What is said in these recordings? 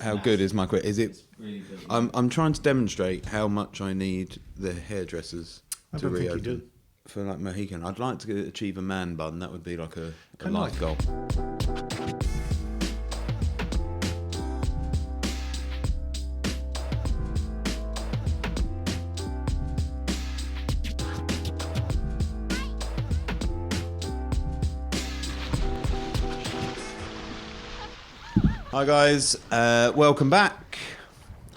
How good is my quiz? Is it? It's really good. I'm trying to demonstrate how much I need the hairdressers I to don't think you reopen do. for like Mohican. I'd like to achieve a man bun. That would be like a Kinda life goal. Hi guys, welcome back.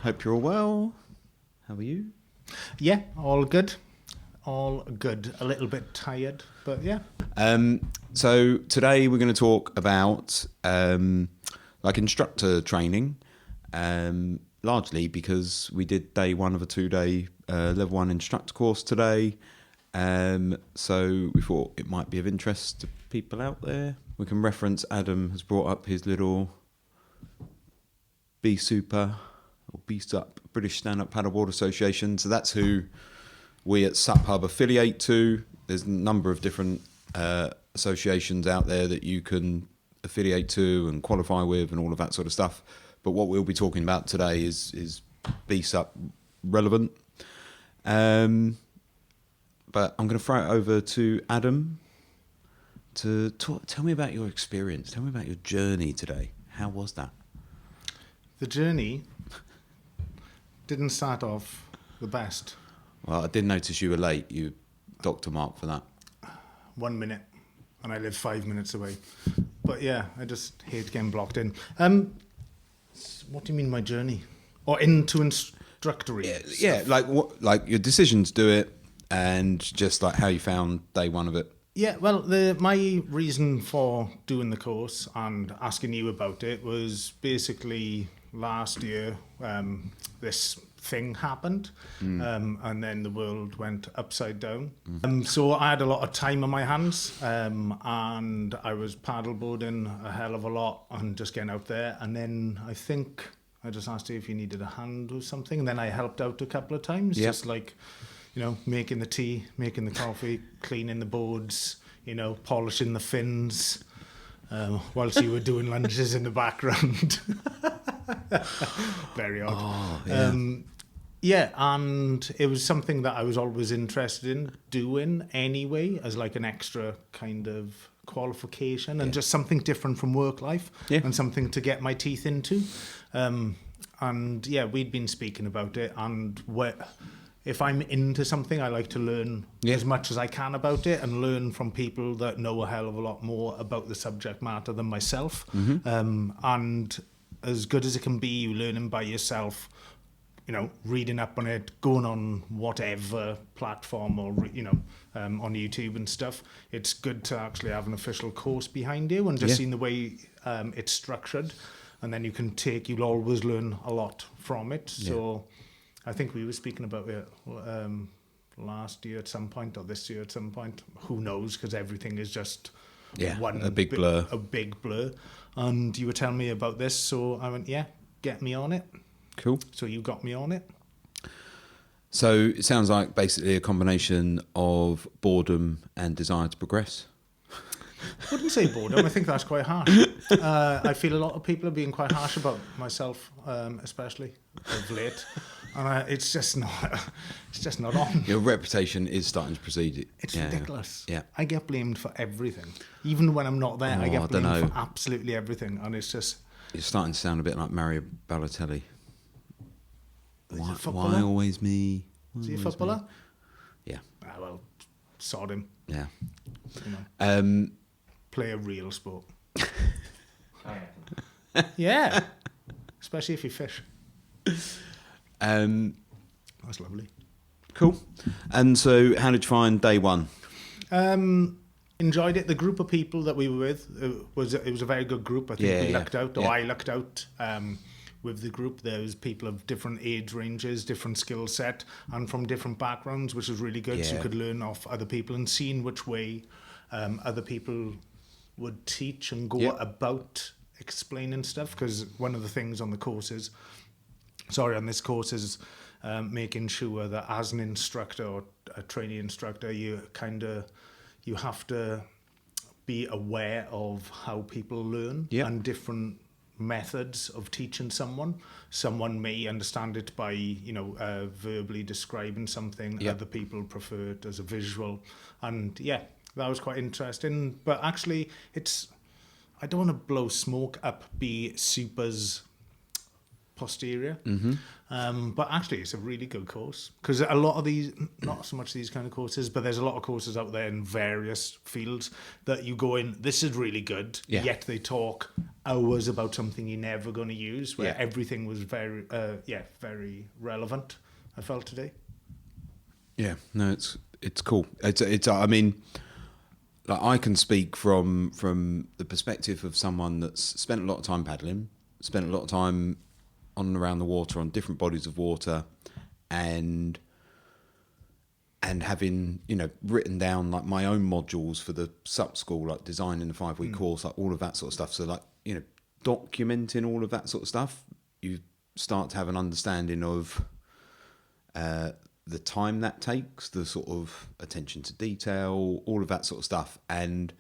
Hope you're all well. How are you? Yeah, all good. All good. A little bit tired, but yeah. So today we're going to talk about like instructor training, largely because we did day one of a 2-day level 1 instructor course today. So we thought it might be of interest to people out there. We can reference Adam has brought up his little BSUPA or BSUP, British Stand Up Paddleboarding Association. So that's who we at SUPHUB affiliate to. There's a number of different associations out there that you can affiliate to and qualify with and all of that sort of stuff. But what we'll be talking about today is BSUP relevant. But I'm going to throw it over to Adam to tell me about your experience. Tell me about your journey today. How was that? The journey didn't start off the best. Well, I did notice you were late. You Dr. Mark for that. 1 minute, and I live 5 minutes away. But yeah, I just hate getting blocked in. What do you mean my journey? Or into instructory? Yeah, like what, like your decision to do it, and just like how you found day one of it. Yeah, well, my reason for doing the course and asking you about it was basically last year this thing happened and then the world went upside down. So I had a lot of time on my hands and I was paddleboarding a hell of a lot and just getting out there. And then I think I just asked you if you needed a hand or something. And then I helped out a couple of times, just like, you know, making the tea, making the coffee, cleaning the boards, you know, polishing the fins, whilst you were doing lunges in the background. Very odd. Oh, yeah. Yeah, and it was something that I was always interested in doing anyway, as like an extra kind of qualification and just something different from work life and something to get my teeth into. And yeah, we'd been speaking about it, and if I'm into something, I like to learn as much as I can about it and learn from people that know a hell of a lot more about the subject matter than myself. And as good as it can be, you learning by yourself, you know, reading up on it, going on whatever platform or, you know, on YouTube and stuff. It's good to actually have an official course behind you and just seeing the way it's structured. And then you'll always learn a lot from it. So I think we were speaking about it last year at some point or this year at some point. Who knows? Because everything is just a big blur. A big blur. And you were telling me about this, so I went, get me on it. Cool. So you got me on it. So it sounds like basically a combination of boredom and desire to progress. I wouldn't say boredom. I think that's quite harsh. I feel a lot of people are being quite harsh about myself, especially of late. And it's just not on. Your reputation is starting to proceed. It's ridiculous. Yeah. I get blamed for everything. Even when I'm not there, I get blamed for absolutely everything. And it's just... You're starting to sound a bit like Mario Balotelli. Why always me? Is he a footballer? Yeah. Ah, well, sod him. Yeah. You know. Play a real sport. Yeah. Especially if you fish. That's lovely. Cool. And so how did you find day one? Enjoyed it. The group of people that we were with, it was a very good group. I think we lucked out, or I lucked out with the group. There was people of different age ranges, different skill set, and from different backgrounds, which was really good. So you could learn off other people and seeing which way other people would teach and go about explaining stuff. Because one of the things on this course is making sure that as an instructor or a trainee instructor, you have to be aware of how people learn and different methods of teaching someone. Someone may understand it by, verbally describing something. Yep. Other people prefer it as a visual. And yeah, that was quite interesting. But actually, I don't want to blow smoke up BSUPA's posterior. But actually, it's a really good course, because a lot of these, not so much these kind of courses, but there's a lot of courses out there in various fields that you go in, this is really good, yet they talk hours about something you're never going to use, where everything was very, very relevant, I felt today. Yeah, no, it's cool. It's I mean, like, I can speak from the perspective of someone that's spent a lot of time paddling, spent a lot of time on and around the water, on different bodies of water, and having, written down like my own modules for the SUP school, like designing the 5-week course, like all of that sort of stuff. So like, documenting all of that sort of stuff, you start to have an understanding of the time that takes, the sort of attention to detail, all of that sort of stuff. And,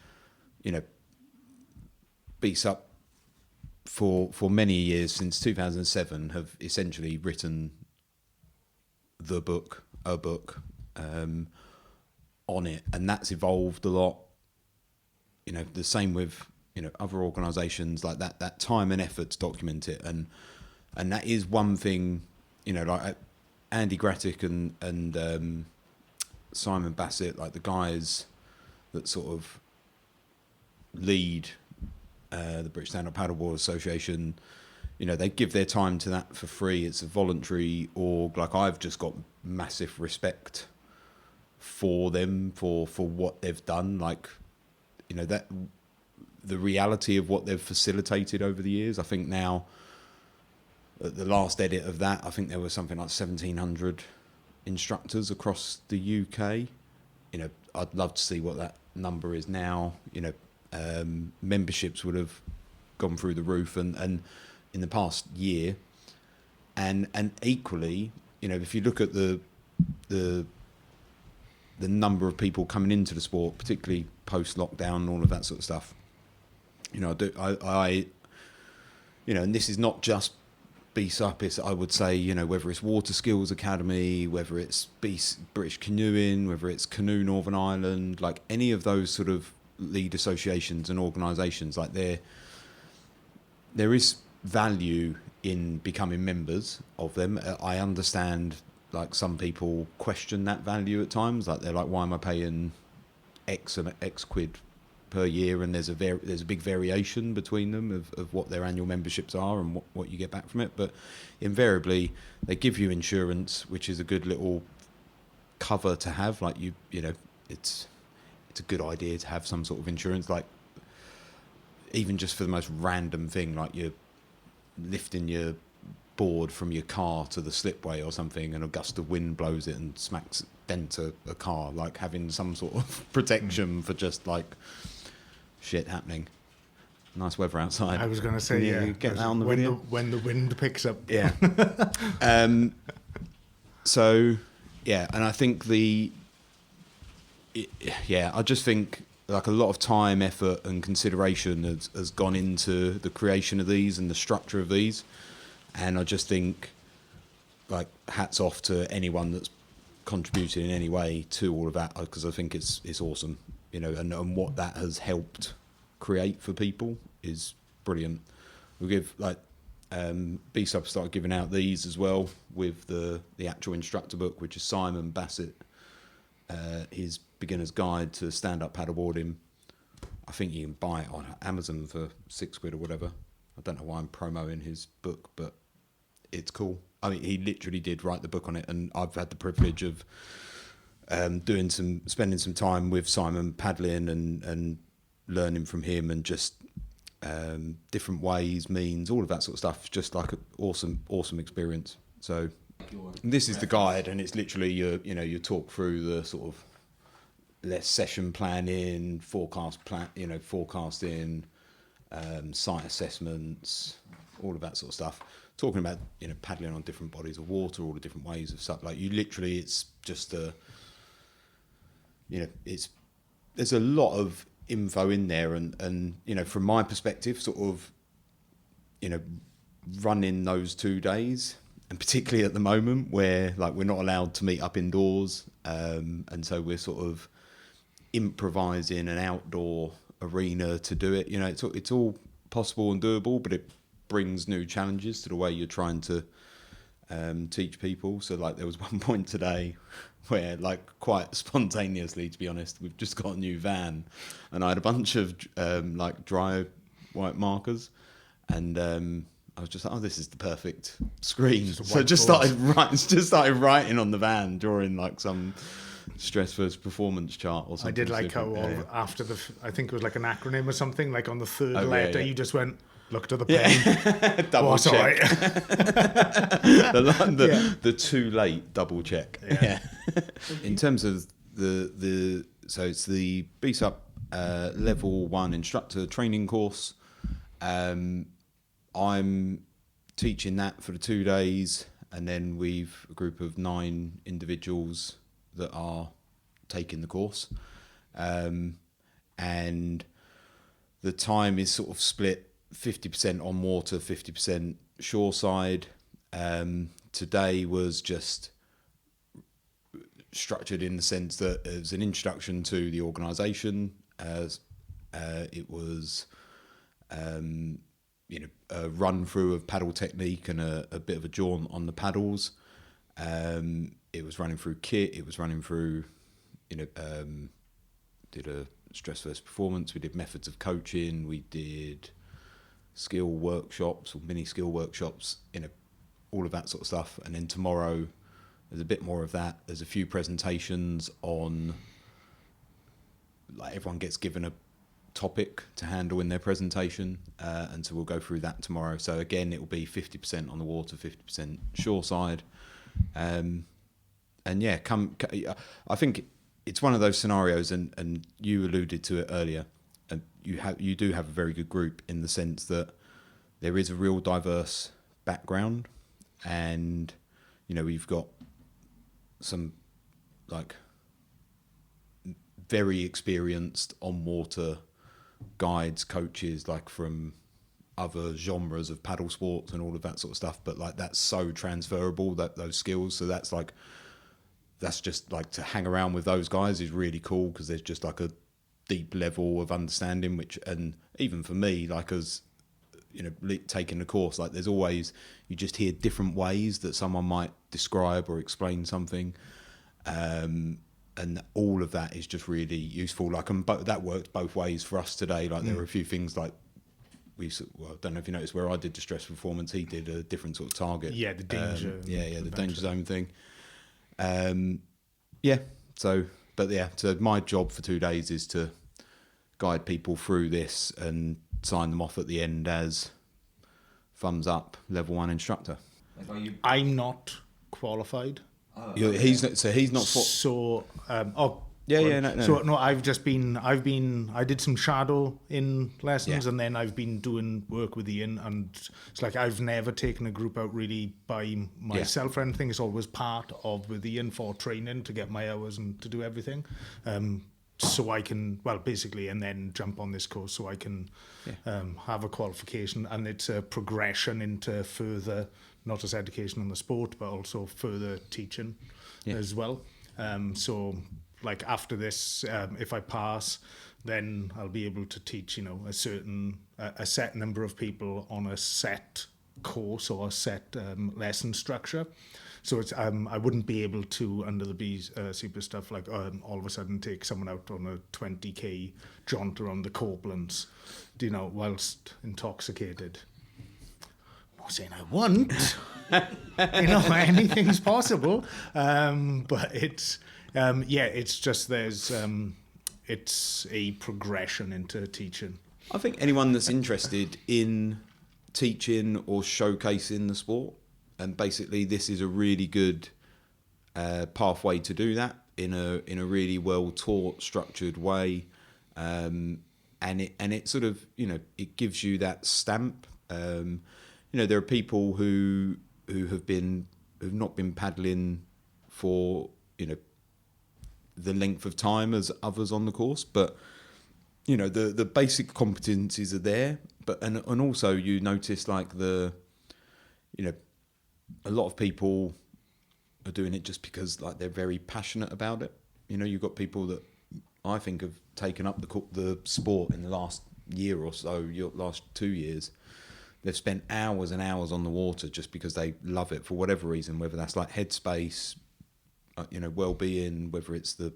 BSUP for many years, since 2007, have essentially written a book on it, and that's evolved a lot. The same with other organisations, like that time and effort to document it, and that is one thing. Like Andy Grattick and Simon Bassett, like the guys that sort of lead the British Stand Up Paddleboarding Association, they give their time to that for free. It's a voluntary org. Like, I've just got massive respect for them for what they've done. Like, that the reality of what they've facilitated over the years. I think now, at the last edit of that, I think there was something like 1,700 instructors across the UK. I'd love to see what that number is now. Memberships would have gone through the roof, and in the past year, and equally, if you look at the number of people coming into the sport, particularly post lockdown and all of that sort of stuff, I and this is not just BSUP, it's, I would say, whether it's Water Skills Academy, whether it's British Canoeing, whether it's Canoe Northern Ireland, like any of those sort of lead associations and organisations, like there is value in becoming members of them. I understand, like, some people question that value at times. Like, they're like, why am I paying X quid per year? And there's a big variation between them of what their annual memberships are and what you get back from it. But invariably, they give you insurance, which is a good little cover to have. Like, it's a good idea to have some sort of insurance, like even just for the most random thing, like you're lifting your board from your car to the slipway or something, and a gust of wind blows it and smacks dent a car, like having some sort of protection for just like shit happening. Nice weather outside. I was going to say, get that on the video when the wind picks up. Yeah. So yeah, and I think I just think, like, a lot of time, effort and consideration has gone into the creation of these and the structure of these. And I just think, like, hats off to anyone that's contributed in any way to all of that, because I think it's awesome, and what that has helped create for people is brilliant. We'll give, like, BSUP started giving out these as well with the actual instructor book, which is Simon Bassett, his beginner's guide to stand-up paddleboarding. I think you can buy it on Amazon for £6 or whatever. I don't know why I'm promoting his book, but it's cool. I mean, he literally did write the book on it, and I've had the privilege of spending some time with Simon paddling and learning from him, and just different ways, means, all of that sort of stuff. Just like an awesome experience. So this is the guide, and it's literally you talk through the sort of less session planning, forecasting, site assessments, all of that sort of stuff. Talking about paddling on different bodies of water, all the different ways of stuff. Like, you literally, it's just there's a lot of info in there, and from my perspective, sort of running those 2 days, and particularly at the moment where like we're not allowed to meet up indoors, and so we're sort of improvising an outdoor arena to do it. It's all possible and doable, but it brings new challenges to the way you're trying to teach people. So like there was one point today where, like, quite spontaneously, to be honest, we've just got a new van, and I had a bunch of like dry white markers, and I was just like, oh, this is the perfect screen. So I just started writing on the van, drawing like some stress versus performance chart or something. I did like how after I think it was like an acronym or something, like on the third letter, you just went, looked at the pen. Double check. Right. The too late double check. Yeah. In terms of so it's the BSUP level 1 instructor training course. I'm teaching that for the 2 days, and then we've a group of 9 individuals that are taking the course, and the time is sort of split 50% on water, 50% shoreside. Today was just structured in the sense that it was an introduction to the organisation. It was a run through of paddle technique and a bit of a jaunt on the paddles. It was running through kit. It was running through, did a stress versus performance. We did methods of coaching. We did skill workshops or mini skill workshops, all of that sort of stuff. And then tomorrow there's a bit more of that. There's a few presentations on, like, everyone gets given a topic to handle in their presentation, and so we'll go through that tomorrow. So again, it will be 50% on the water, 50% shoreside, and yeah, I think it's one of those scenarios, and you alluded to it earlier, and you do have a very good group in the sense that there is a real diverse background, and we've got some like very experienced on water guides, coaches, like from other genres of paddle sports and all of that sort of stuff, but like that's so transferable, those skills. So that's just like to hang around with those guys is really cool, because there's just like a deep level of understanding, which, and even for me, like as taking the course, like there's always, you just hear different ways that someone might describe or explain something, and all of that is just really useful. Like, that worked both ways for us today. Like there were a few things like I don't know if you noticed, where I did the stress performance, he did a different sort of target. Yeah, the danger. The danger zone thing. So my job for 2 days is to guide people through this and sign them off at the end as thumbs up level 1 instructor. I'm not qualified. He's not. So I did some shadow in lessons, and then I've been doing work with Ian, and it's like I've never taken a group out really by myself or anything. It's always part of with Ian for training to get my hours and to do everything. So I can, basically, and then jump on this course so I can have a qualification, and it's a progression into further, not just education on the sport, but also further teaching as well. So like after this, if I pass, then I'll be able to teach, a set number of people on a set course or a set lesson structure. So it's I wouldn't be able to, under the BSUPA stuff, like all of a sudden take someone out on a 20k jaunt around the Copelands, whilst intoxicated. I'm not saying I won't. Anything's possible. But it's it's just it's a progression into teaching. I think anyone that's interested in teaching or showcasing the sport, and basically this is a really good pathway to do that in a really well taught, structured way, and it sort of it gives you that stamp. There are people who've not been paddling for the length of time as others on the course, but you know, the basic competencies are there, but and also you notice like you know, a lot of people are doing it just because like they're very passionate about it. You know, you've got people that I think have taken up the sport in the last year or so, last 2 years. They've spent hours and hours on the water just because they love it for whatever reason, whether that's like headspace, you know, well-being, whether it's the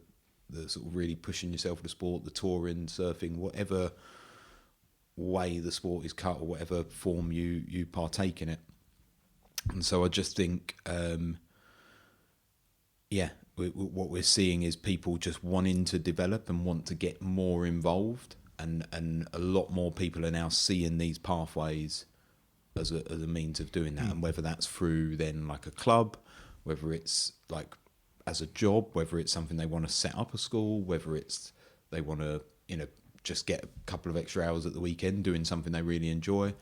sort of really pushing yourself with the sport, the touring, surfing, whatever way the sport is cut or whatever form you partake in it. And so I just think, what we're seeing is people just wanting to develop and want to get more involved, and a lot more people are now seeing these pathways as a means of doing that, and whether that's through then like a club, whether it's like as a job, whether it's something they want to set up a school, whether it's they want to, you know, just get a couple of extra hours at the weekend doing something they really enjoy.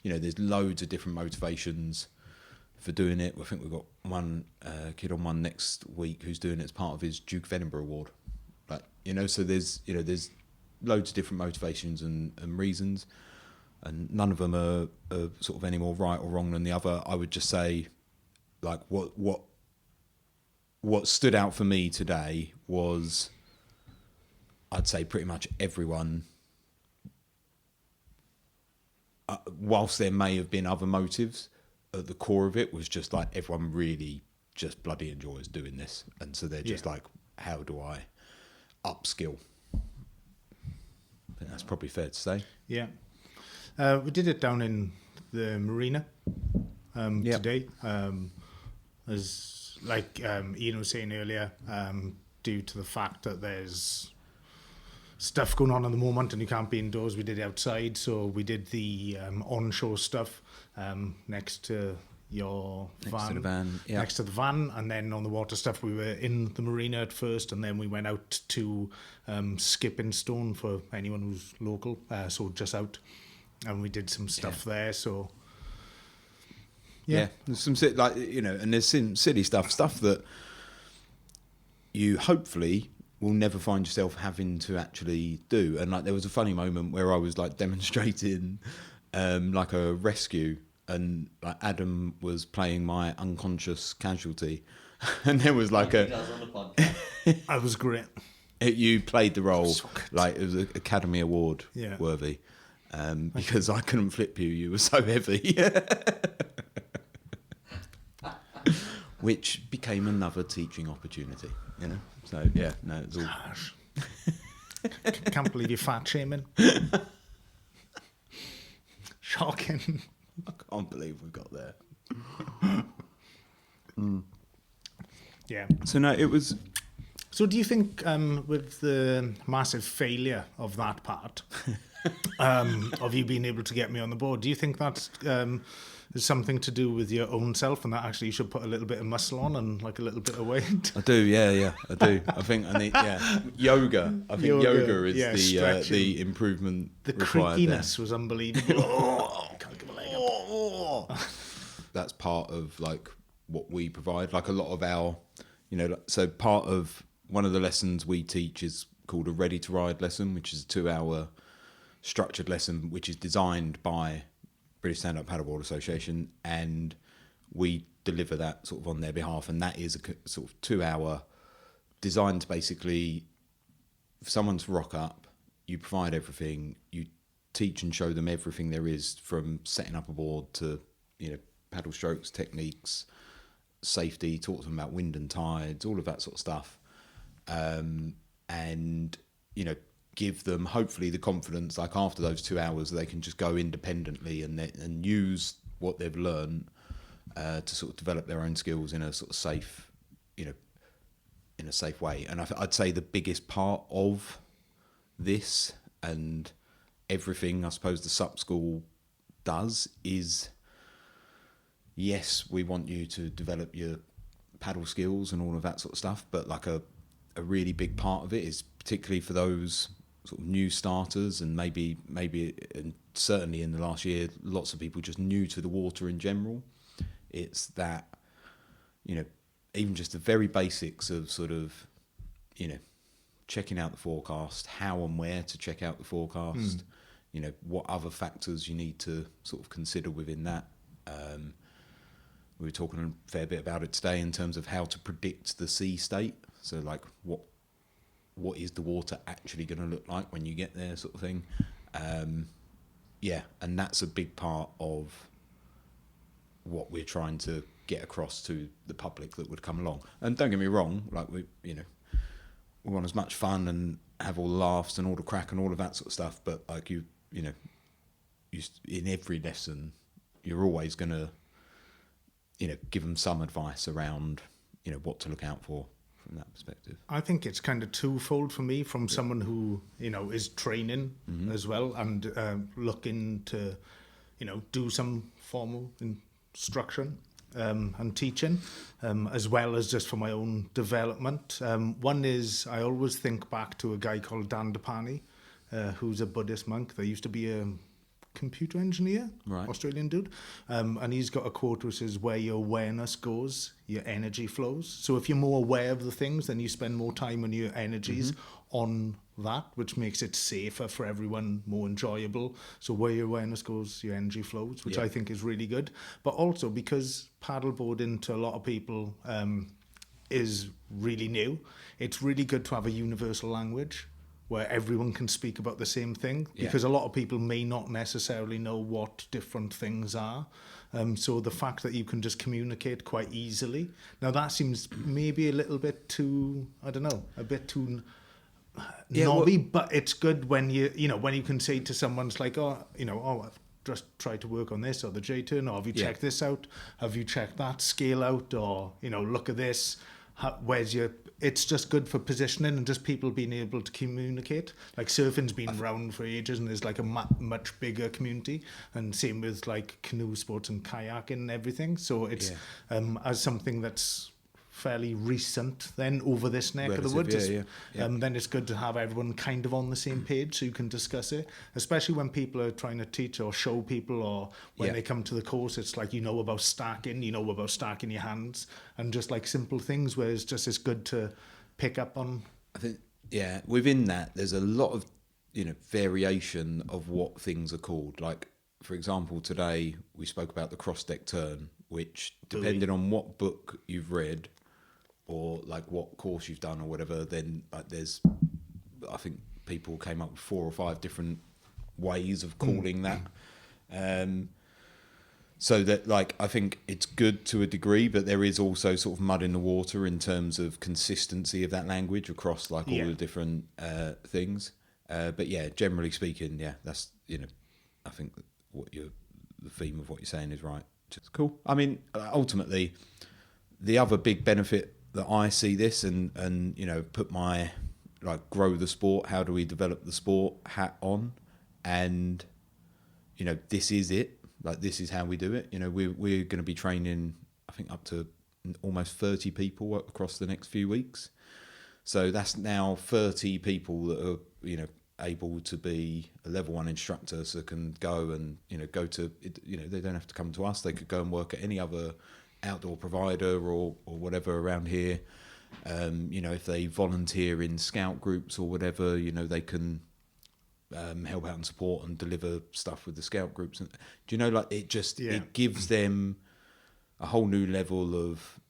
You know, there's loads of different motivations for doing it. I think we've got one kid on one next week who's doing it as part of his Duke of Edinburgh award. Like, you know, so there's loads of different motivations and reasons, and none of them are sort of any more right or wrong than the other. I would just say, like, what stood out for me today was, I'd say pretty much everyone, whilst there may have been other motives, at the core of it was just like everyone really just bloody enjoys doing this, and so they're just like, how do I upskill? I think that's probably fair to say. Yeah. We did it down in the marina today. As like Ian was saying earlier, due to the fact that there's stuff going on at the moment and you can't be indoors, we did it outside. So we did the onshore stuff next to your van. Next to the van, yeah. Next to the van, and then on the water stuff, we were in the marina at first, and then we went out to Skipping Stone for anyone who's local, so just out, and we did some stuff there. So there's some like, you know, and there's some silly stuff that you hopefully will never find yourself having to actually do. And like there was a funny moment where I was like demonstrating like a rescue, and like Adam was playing my unconscious casualty, and there was like I was great. You played the role like it was an Academy Award worthy, because I couldn't flip you. You were so heavy. Which became another teaching opportunity, you know. So yeah, no, it's all. Gosh. Can't believe you're fat shaming. Shocking. I can't believe we got there. Yeah. So no, it was. So do you think with the massive failure of that part, of you being able to get me on the board, do you think that's is something to do with your own self, and that actually you should put a little bit of muscle on and like a little bit of weight? I do, yeah, I do. I think I need, yoga. I think yoga is the improvement. The required creakiness there. Was unbelievable. Can't give a leg up. That's part of like what we provide. Like a lot of our, you know, so part of one of the lessons we teach is called a Ready to Ride lesson, which is a 2-hour structured lesson, which is designed by British Stand Up Paddleboarding Association, and we deliver that sort of on their behalf. And that is a sort of 2-hour designed to basically, for someone to rock up, you provide everything, you teach and show them everything there is, from setting up a board to, you know, paddle strokes, techniques, safety, talk to them about wind and tides, all of that sort of stuff. And, you know, give them hopefully the confidence, like after those 2 hours, they can just go independently and use what they've learned to sort of develop their own skills in a sort of safe, you know, in a safe way. And I'd say the biggest part of this and everything I suppose the SUP school does is, yes, we want you to develop your paddle skills and all of that sort of stuff, but like a really big part of it is particularly for those sort of new starters, and maybe and certainly in the last year, lots of people just new to the water in general. It's that, you know, even just the very basics of sort of, you know, checking out the forecast, how and where to check out the forecast, what other factors you need to sort of consider within that. We were talking a fair bit about it today in terms of how to predict the sea state. So like what is the water actually going to look like when you get there, sort of thing. And that's a big part of what we're trying to get across to the public that would come along. And don't get me wrong, like we want as much fun and have all the laughs and all the crack and all of that sort of stuff. But like you in every lesson, you're always going to, give them some advice around, what to look out for from that perspective. I think it's kind of twofold for me, from someone who, is training as well and looking to, do some formal instruction and teaching, as well as just for my own development. One is, I always think back to a guy called Dandapani, who's a Buddhist monk. There used to be a computer engineer, right. Australian dude, and he's got a quote which says, where your awareness goes, your energy flows. So if you're more aware of the things, then you spend more time and your energies on that, which makes it safer for everyone, more enjoyable. So where your awareness goes, your energy flows, which I think is really good. But also because paddleboarding to a lot of people is really new, it's really good to have a universal language where everyone can speak about the same thing, because a lot of people may not necessarily know what different things are. So the fact that you can just communicate quite easily. Now that seems maybe a little bit too, I don't know, a bit too knobby, but it's good when when you can say to someone, it's like, I've just tried to work on this, or the J-turn, or have you checked this out? Have you checked that scale out? Or, look at this. It's just good for positioning and just people being able to communicate. Like surfing's been around for ages and there's like a much bigger community, and same with like canoe sports and kayaking and everything. So it's as something that's fairly recent then over this neck of the woods. Then it's good to have everyone kind of on the same page so you can discuss it, especially when people are trying to teach or show people, or when they come to the course. It's like, about stacking, about stacking your hands, and just like simple things where it's good to pick up on. I think within that there's a lot of variation of what things are called. Like for example, today we spoke about the cross deck turn, which depending on what book you've read or like what course you've done or whatever, then like I think people came up with 4 or 5 different ways of calling that. So that like, I think it's good to a degree, but there is also sort of mud in the water in terms of consistency of that language across like all the different things. But generally speaking, that's, I think the theme of what you're saying is right. It's cool. I mean, ultimately, the other big benefit that I see this and put my like grow the sport, how do we develop the sport hat on, and this is it. Like this is how we do it. We're going to be training, I think, up to almost 30 people across the next few weeks. So that's now 30 people that are able to be a level 1 instructor, so can go and go to they don't have to come to us. They could go and work at any other outdoor provider or whatever around here. If they volunteer in scout groups or whatever, they can help out and support and deliver stuff with the scout groups. And it gives them a whole new level of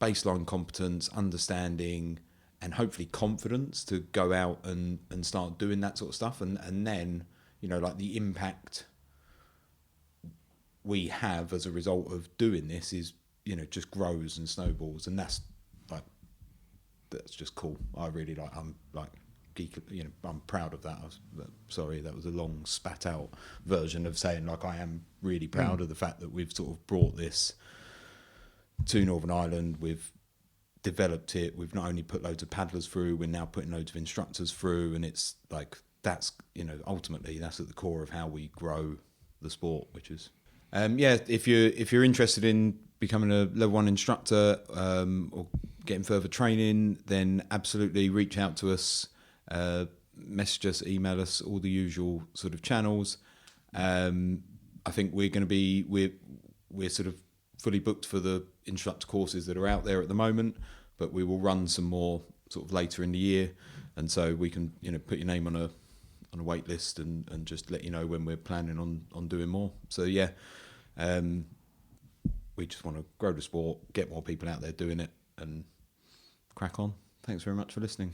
baseline competence, understanding, and hopefully confidence to go out and start doing that sort of stuff. And then, like the impact we have as a result of doing this is, just grows and snowballs. And that's just cool. I really I'm like geek, I'm proud of that. Sorry, that was a long spat out version of saying like, I am really proud of the fact that we've sort of brought this to Northern Ireland. We've developed it. We've not only put loads of paddlers through, we're now putting loads of instructors through, and it's like that's ultimately that's at the core of how we grow the sport, which is if you're interested in becoming a level 1 instructor or getting further training, then absolutely reach out to us, message us, email us, all the usual sort of channels. I think we're going to be we're sort of fully booked for the instructor courses that are out there at the moment, but we will run some more sort of later in the year, and so we can put your name on a wait list and just let you know when we're planning on doing more. So yeah, we just want to grow the sport, get more people out there doing it, and crack on. Thanks very much for listening.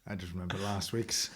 I just remember last week's.